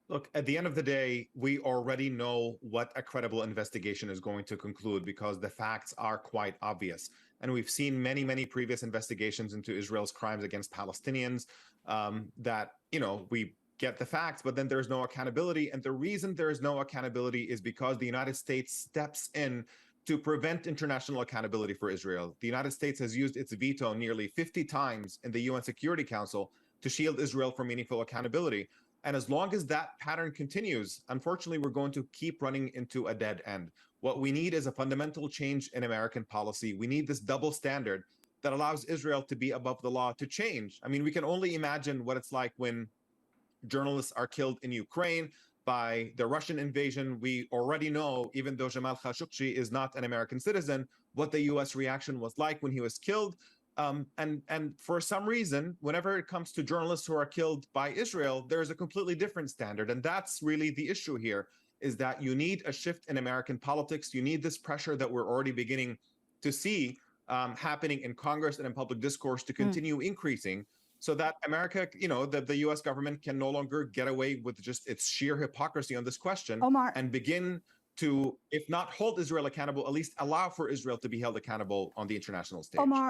Look, at the end of the day, we already know what a credible investigation is going to conclude because the facts are quite obvious. And we've seen many, many previous investigations into Israel's crimes against Palestinians that, we get the facts, but then there's no accountability. And the reason there is no accountability is because the United States steps in to prevent international accountability for Israel. The United States has used its veto nearly 50 times in the UN Security Council to shield Israel from meaningful accountability. And as long as that pattern continues, unfortunately, we're going to keep running into a dead end. What we need is a fundamental change in American policy. We need this double standard that allows Israel to be above the law to change. I mean, we can only imagine what it's like when journalists are killed in Ukraine by the Russian invasion. We already know, even though Jamal Khashoggi is not an American citizen, what the U.S. reaction was like when he was killed. And for some reason, whenever it comes to journalists who are killed by Israel, there's a completely different standard. And that's really the issue here, is that you need a shift in American politics. You need this pressure that we're already beginning to see happening in Congress and in public discourse to continue increasing so that America, the US government can no longer get away with just its sheer hypocrisy on this question Omar, and begin to, if not hold Israel accountable, at least allow for Israel to be held accountable on the international stage. Omar,